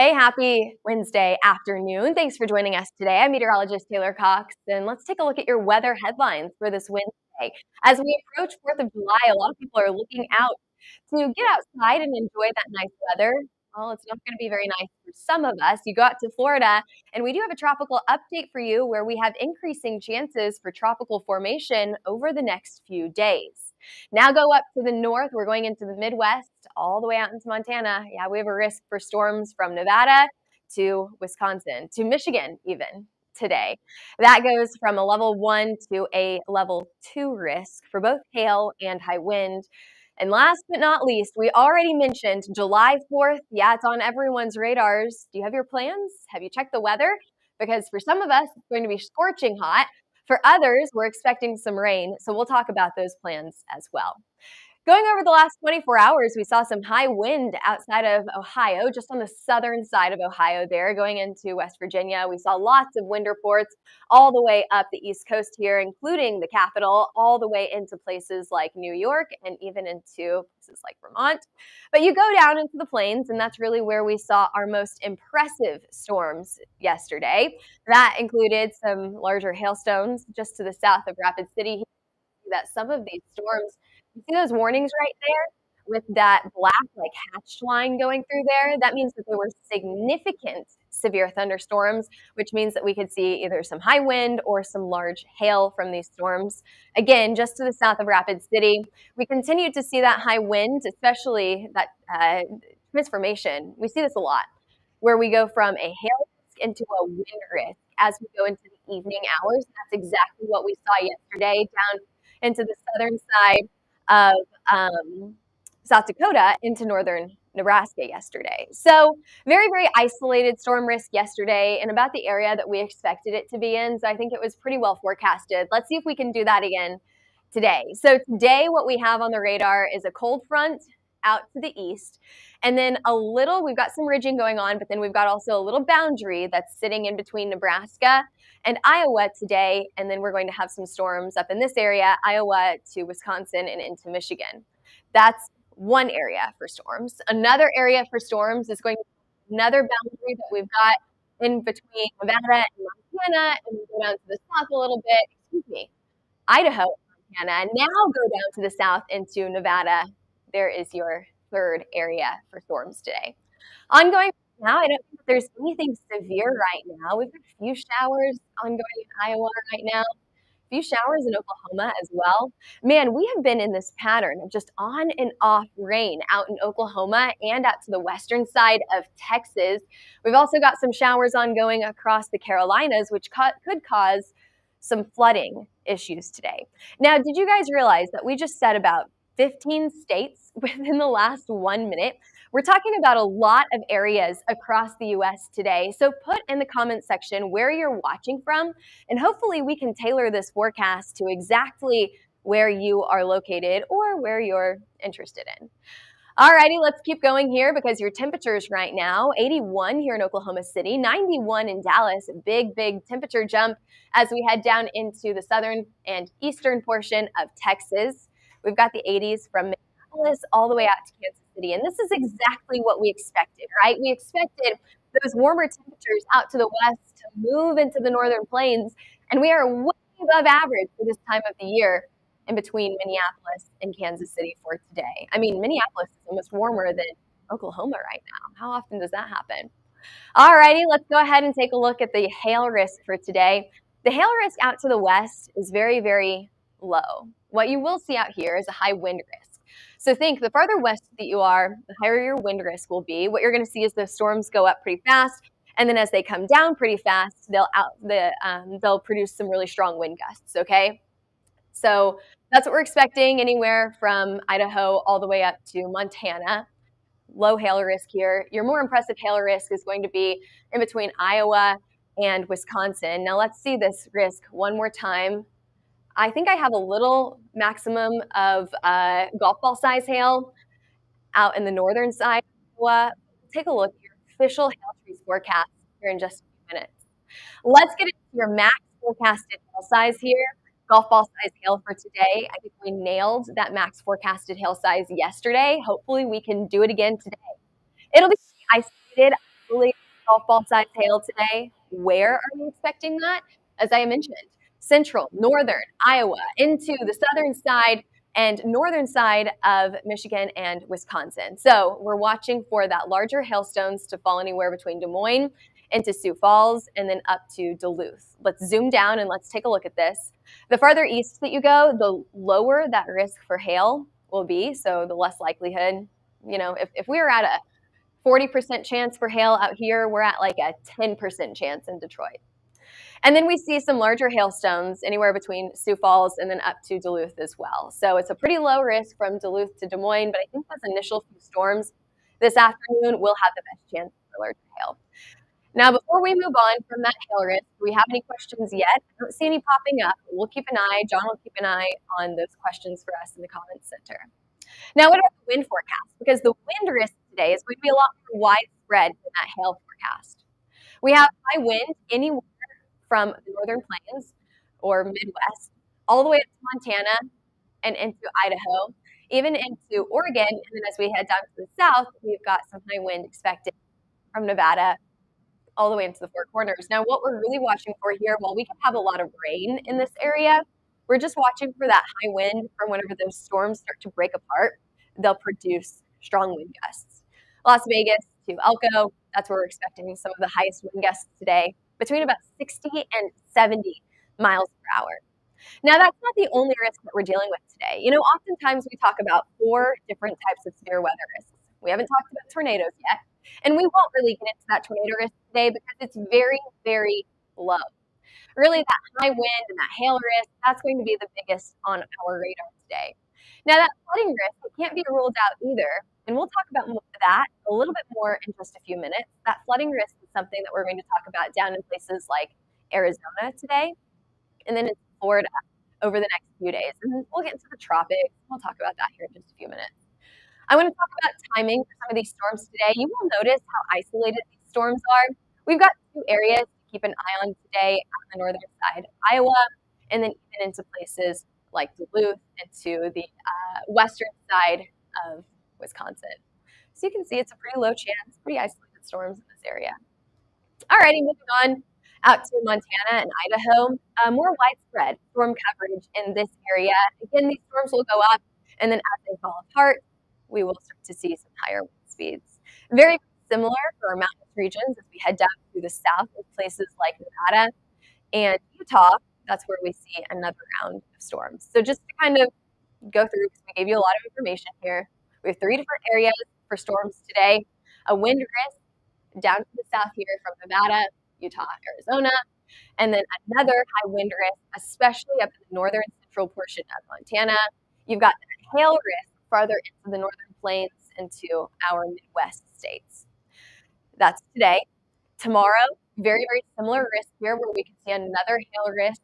Hey, happy Wednesday afternoon. Thanks for joining us today. I'm meteorologist Taylor Cox, and let's take a look at your weather headlines for this Wednesday. As we approach 4th of July, a lot of people are looking out to get outside and enjoy that nice weather. Well, it's not going to be very nice for some of us. You go out to Florida, and we do have a tropical update for you where we have increasing chances for tropical formation over the next few days. Now go up to the north. We're going into the Midwest, all the way out into Montana. Yeah, we have a risk for storms from Nevada to Wisconsin, to Michigan even today. That goes from a level 1 to a level 2 risk for both hail and high wind. And last but not least, we already mentioned July 4th. Yeah, it's on everyone's radars. Do you have your plans? Have you checked the weather? Because for some of us, it's going to be scorching hot. For others, we're expecting some rain. So we'll talk about those plans as well. Going over the last 24 hours, we saw some high wind outside of Ohio, just on the southern side of Ohio there, going into West Virginia. We saw lots of wind reports all the way up the East Coast here, including the capital, all the way into places like New York and even into places like Vermont. But you go down into the plains, and that's really where we saw our most impressive storms yesterday. That included some larger hailstones just to the south of Rapid City. That some of these storms, you see those warnings right there with that black like hatched line going through there? That means that there were significant severe thunderstorms, which means that we could see either some high wind or some large hail from these storms. Again, just to the south of Rapid City, we continue to see that high wind, especially that transformation. We see this a lot, where we go from a hail risk into a wind risk as we go into the evening hours. That's exactly what we saw yesterday down into the southern side of South Dakota into northern Nebraska yesterday. So very, very isolated storm risk yesterday and about the area that we expected it to be in. So I think it was pretty well forecasted. Let's see if we can do that again today. So today what we have on the radar is a cold front out to the east. And then we've got some ridging going on, but then we've got also a little boundary that's sitting in between Nebraska and Iowa today. And then we're going to have some storms up in this area, Iowa to Wisconsin and into Michigan. That's one area for storms. Another area for storms is going to be another boundary that we've got in between Nevada and Montana. And we go down to the south a little bit, Idaho, Montana. Now go down to the south into Nevada. There is your third area for storms today. Ongoing now, I don't think there's anything severe right now. We've got a few showers ongoing in Iowa right now, a few showers in Oklahoma as well. Man, we have been in this pattern of just on and off rain out in Oklahoma and out to the western side of Texas. We've also got some showers ongoing across the Carolinas, which could cause some flooding issues today. Now, did you guys realize that we just said about 15 states within the last 1 minute? We're talking about a lot of areas across the U.S. today. So put in the comment section where you're watching from, and hopefully we can tailor this forecast to exactly where you are located or where you're interested in. Alrighty, let's keep going here because your temperatures right now, 81 here in Oklahoma City, 91 in Dallas, a big, big temperature jump as we head down into the southern and eastern portion of Texas. We've got the 80s from Minneapolis all the way out to Kansas City. And this is exactly what we expected, right? We expected those warmer temperatures out to the west to move into the northern plains. And we are way above average for this time of the year in between Minneapolis and Kansas City for today. I mean, Minneapolis is almost warmer than Oklahoma right now. How often does that happen? All righty, let's go ahead and take a look at the hail risk for today. The hail risk out to the west is very, very low. What you will see out here is a high wind risk. So think the farther west that you are, the higher your wind risk will be. What you're going to see is those storms go up pretty fast, and then as they come down pretty fast, they'll produce some really strong wind gusts. Okay, so that's what we're expecting anywhere from Idaho all the way up to Montana. Low hail risk here. Your more impressive hail risk is going to be in between Iowa and Wisconsin. Now let's see this risk one more time. I think I have a little maximum of golf ball size hail out in the northern side of Iowa. Take a look at your official Hailtrace forecast here in just a few minutes. Let's get into your max forecasted hail size here. Golf ball size hail for today. I think we nailed that max forecasted hail size yesterday. Hopefully we can do it again today. It'll be isolated isolated golf ball sized hail today. Where are we expecting that? As I mentioned, central, northern Iowa into the southern side and northern side of Michigan and Wisconsin. So we're watching for that larger hailstones to fall anywhere between Des Moines into Sioux Falls and then up to Duluth. Let's zoom down and let's take a look at this. The farther east that you go, the lower that risk for hail will be, so the less likelihood. If we were at a 40% chance for hail out here, we're at like a 10% chance in Detroit. And then we see some larger hailstones anywhere between Sioux Falls and then up to Duluth as well. So it's a pretty low risk from Duluth to Des Moines, but I think those initial few storms this afternoon will have the best chance for larger hail. Now, before we move on from that hail risk, do we have any questions yet? I don't see any popping up. We'll keep an eye. John will keep an eye on those questions for us in the comments center. Now, what about the wind forecast? Because the wind risk today is going to be a lot more widespread than that hail forecast. We have high wind anywhere from the northern plains or Midwest all the way up to Montana and into Idaho, even into Oregon. And then as we head down to the south, we've got some high wind expected from Nevada all the way into the Four Corners. Now, what we're really watching for here, while we can have a lot of rain in this area, we're just watching for that high wind from whenever those storms start to break apart. They'll produce strong wind gusts. Las Vegas to Elko, that's where we're expecting some of the highest wind gusts today, between about 60 and 70 miles per hour. Now, that's not the only risk that we're dealing with today. Oftentimes we talk about 4 different types of severe weather risks. We haven't talked about tornadoes yet, and we won't really get into that tornado risk today because it's very, very low. Really, that high wind and that hail risk, that's going to be the biggest on our radar today. Now, that flooding risk, it can't be ruled out either, and we'll talk about that a little bit more in just a few minutes. That flooding risk is something that we're going to talk about down in places like Arizona today, and then in Florida over the next few days. And then we'll get into the tropics. We'll talk about that here in just a few minutes. I want to talk about timing for some of these storms today. You will notice how isolated these storms are. We've got 2 areas to keep an eye on today on the northern side of Iowa, and then even into places like Duluth, into the western side of Wisconsin. So you can see it's a pretty low chance, pretty isolated storms in this area. Alrighty, moving on out to Montana and Idaho. More widespread storm coverage in this area. Again, these storms will go up, and then as they fall apart, we will start to see some higher wind speeds. Very similar for our mountainous regions as we head down through the south with places like Nevada and Utah. That's where we see another round of storms. So just to kind of go through, because we gave you a lot of information here, we have 3 different areas for storms today. A wind risk down to the south here from Nevada, Utah, Arizona, and then another high wind risk, especially up in the northern central portion of Montana. You've got the hail risk farther into the northern plains into our Midwest states. That's today. Tomorrow, very, very similar risk here where we can see another hail risk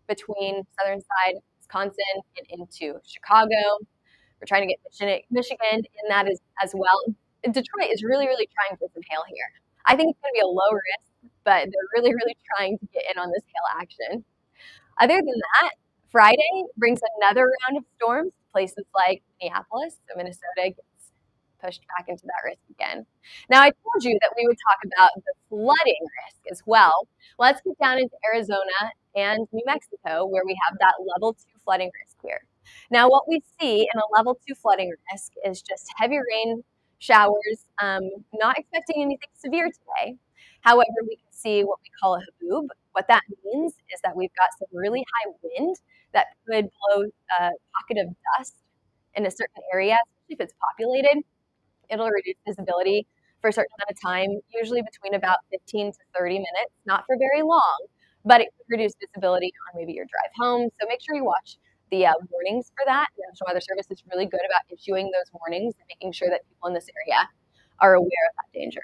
between southern side Wisconsin and into Chicago. We're trying to get Michigan in that as well. And Detroit is really, really trying for some hail here. I think it's going to be a low risk, but they're really, really trying to get in on this hail action. Other than that, Friday brings another round of storms to places like Minneapolis, so Minnesota gets pushed back into that risk again. Now, I told you that we would talk about the flooding risk as well. Let's get down into Arizona and New Mexico, where we have that level 2 flooding risk here. Now, what we see in a level 2 flooding risk is just heavy rain showers, not expecting anything severe today. However, we can see what we call a haboob. What that means is that we've got some really high wind that could blow a pocket of dust in a certain area, especially if it's populated. It'll reduce visibility for a certain amount of time, usually between about 15 to 30 minutes, not for very long, but it could reduce visibility on maybe your drive home. So make sure you watch the warnings for that. The National Weather Service is really good about issuing those warnings and making sure that people in this area are aware of that danger.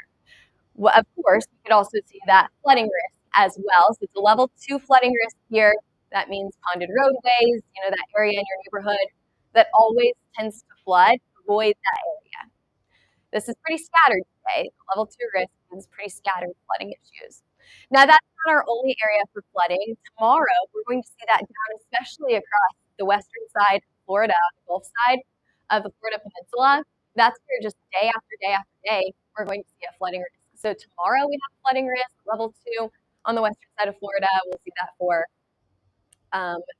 Well, of course, we could also see that flooding risk as well. So it's a level 2 flooding risk here. That means ponded roadways, that area in your neighborhood that always tends to flood. Avoid that area. This is pretty scattered today. Level 2 risk is pretty scattered flooding issues. Now, that's not our only area for flooding. Tomorrow, we're going to see that down, especially across the western side of Florida, the Gulf side of the Florida Peninsula. That's where just day after day after day, we're going to see a flooding risk So tomorrow we have flooding risk, level 2 on the western side of Florida. We'll see that for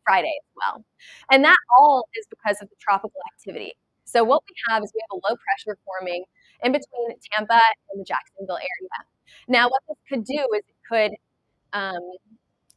Friday as well. And that all is because of the tropical activity. So what we have is we have a low pressure forming in between Tampa and the Jacksonville area. Now, what this could do is it could um,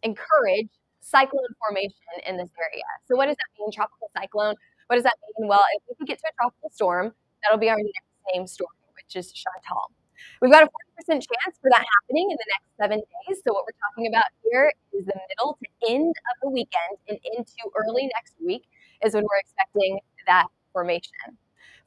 encourage cyclone formation in this area. So what does that mean, tropical cyclone? What does that mean? Well, if we can get to a tropical storm, that'll be our next named storm, which is Chantal. We've got a 40% chance for that happening in the next 7 days. So what we're talking about here is the middle to end of the weekend and into early next week is when we're expecting that formation.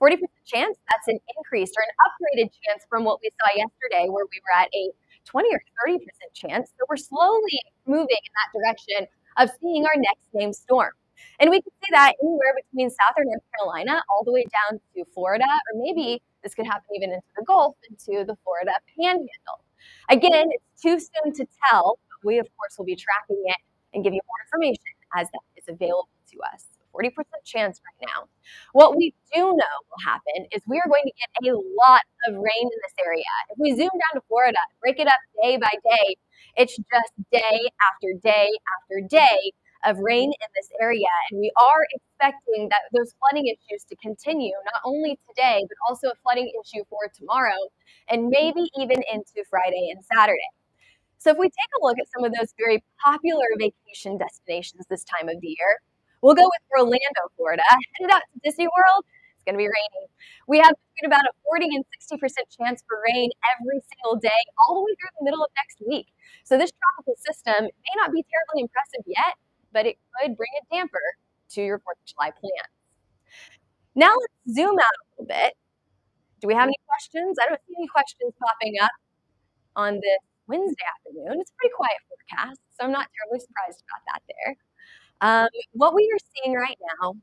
40% chance, that's an increased or an upgraded chance from what we saw yesterday where we were at a 20 or 30% chance. So we're slowly moving in that direction of seeing our next named storm. And we can see that anywhere between South or North Carolina all the way down to Florida, or maybe this could happen even into the Gulf, into the Florida Panhandle. Again, it's too soon to tell, but we, of course, will be tracking it and give you more information as that is available to us. 40% chance right now. What we do know will happen is we are going to get a lot of rain in this area. If we zoom down to Florida, break it up day by day, it's just day after day after day of rain in this area. And we are expecting that those flooding issues to continue, not only today, but also a flooding issue for tomorrow and maybe even into Friday and Saturday. So if we take a look at some of those very popular vacation destinations this time of the year, we'll go with Orlando, Florida. Headed out to Disney World, it's going to be raining. We have between about a 40 and 60% chance for rain every single day, all the way through the middle of next week. So this tropical system may not be terribly impressive yet, but it could bring a damper to your 4th of July plans. Now let's zoom out a little bit. Do we have any questions? I don't see any questions popping up on this Wednesday afternoon. It's a pretty quiet forecast, so I'm not terribly surprised about that there. What we are seeing right now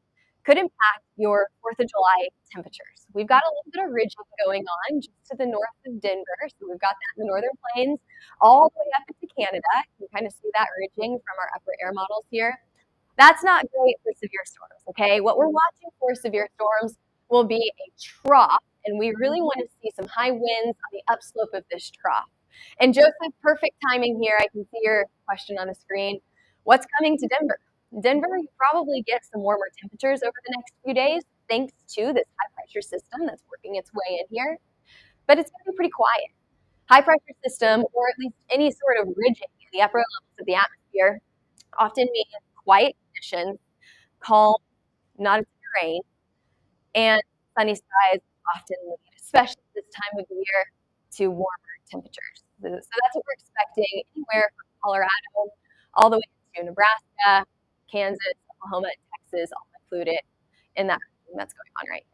could impact your 4th of July temperatures. We've got a little bit of ridging going on just to the north of Denver. So we've got that in the northern plains all the way up into Canada. You can kind of see that ridging from our upper air models here. That's not great for severe storms, okay? What we're watching for severe storms will be a trough, and we really want to see some high winds on the upslope of this trough. And Joseph, perfect timing here. I can see your question on the screen. What's coming to Denver? Denver, you probably get some warmer temperatures over the next few days thanks to this high pressure system that's working its way in here. But it's going to be pretty quiet. High pressure system, or at least any sort of ridging in the upper levels of the atmosphere, often means quiet conditions, calm, not as much rain, and sunny skies often lead, especially this time of the year, to warmer temperatures. So that's what we're expecting anywhere from Colorado all the way to Nebraska, Kansas, Oklahoma, and Texas, all included in that that's going on right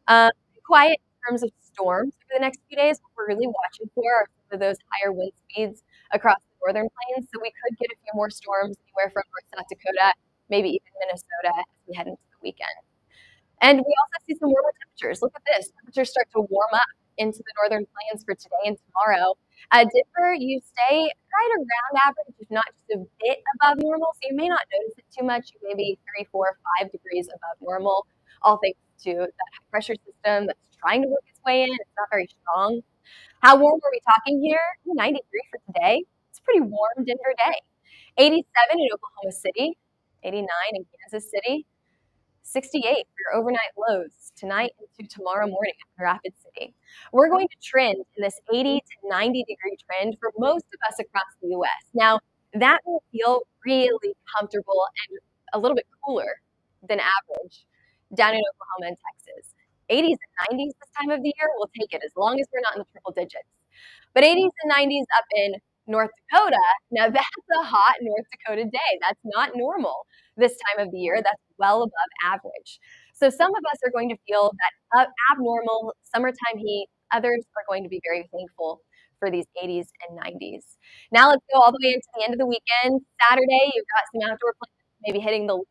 now. Quiet in terms of storms over the next few days. What we're really watching for are some of those higher wind speeds across the northern plains. So we could get a few more storms anywhere from North South Dakota, maybe even Minnesota as we head into the weekend. And we also see some warmer temperatures. Look at this. Temperatures start to warm up into the northern plains for today and tomorrow. Denver, you stay right around average, if not just a bit above normal. So you may not notice it too much. You may be 3, 4, 5 degrees above normal, all thanks to that high pressure system that's trying to work its way in. It's not very strong. How warm are we talking here? 93 for today. It's a pretty warm Denver day. 87 in Oklahoma City, 89 in Kansas City, 68 for your overnight lows tonight into tomorrow morning in Rapid City. We're going to trend in this 80 to 90 degree trend for most of us across the U.S. Now, that will feel really comfortable and a little bit cooler than average down in Oklahoma and Texas. 80s and 90s this time of the year, we'll take it as long as we're not in the triple digits. But 80s and 90s up in North Dakota, now that's a hot North Dakota day. That's not normal this time of the year. That's well above average. So some of us are going to feel that abnormal summertime heat. Others are going to be very thankful for these 80s and 90s. Now let's go all the way into the end of the weekend. Saturday, you've got some outdoor plans, maybe hitting the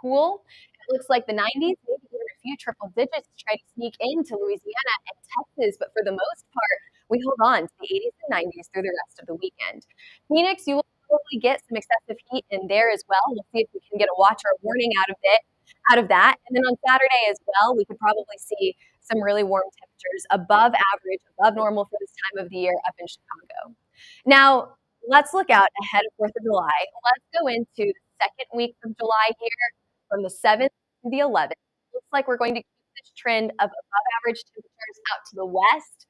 pool. It looks like the 90s, maybe even a few triple digits to try to sneak into Louisiana and Texas. But for the most part, we hold on to the 80s and 90s through the rest of the weekend. Phoenix, you will probably get some excessive heat in there as well. We'll see if we can get a watch or a warning out of that. And then on Saturday as well, we could probably see some really warm temperatures temperatures above average, above normal for this time of the year up in Chicago. Now, let's look out ahead of 4th of July. Let's go into the second week of July here from the 7th to the 11th. Looks like we're going to keep this trend of above average temperatures out to the west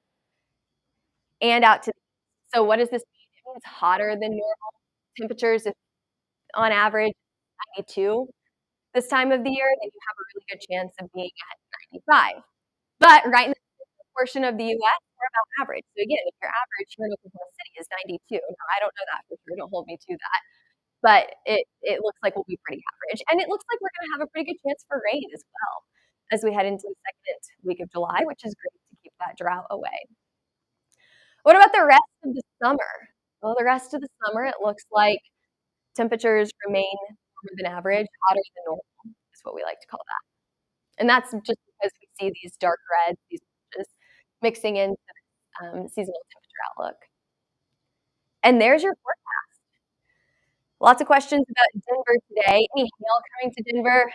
and out to the east. So what does this mean? It means hotter than normal temperatures. If on average 92 this time of the year, then you have a really good chance of being at 95. But right in the portion of the U.S., we're about average. So again, if your average here in Oklahoma City is 92, now I don't know that for sure, don't hold me to that, but it looks like we'll be pretty average. And it looks like we're gonna have a pretty good chance for rain as well as we head into the second week of July, which is great to keep that drought away. What about the rest of the summer? Well, the rest of the summer, it looks like temperatures remain warmer than average, hotter than normal is what we like to call that. And that's just because we see these dark reds, these patches mixing into seasonal temperature outlook. And there's your forecast. Lots of questions about Denver today. Any hail coming to Denver?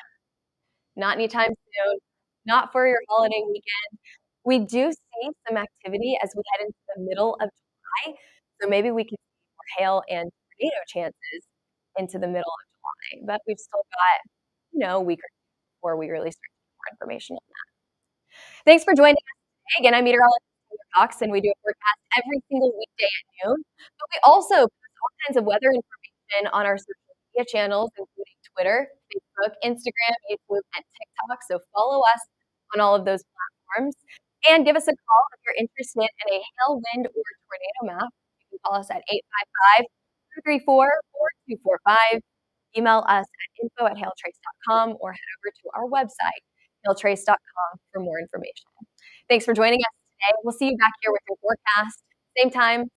Not anytime soon. Not for your holiday weekend. We do see some activity as we head into the middle of July. So maybe we can see more hail and tornado chances into the middle of July. But we've still got, a week or two before we really start to get more information on that. Thanks for joining us today. Again, I'm meteorologist Taylor Cox, and we do a forecast every single weekday at noon. But we also post all kinds of weather information on our social media channels, including Twitter, Facebook, Instagram, YouTube, and TikTok. So follow us on all of those platforms. And give us a call if you're interested in a hail, wind, or tornado map. You can call us at 855-234-4245. Email us at info@hailtrace.com or head over to our website, hailtrace.com, for more information. Thanks for joining us today. We'll see you back here with your forecast, same time,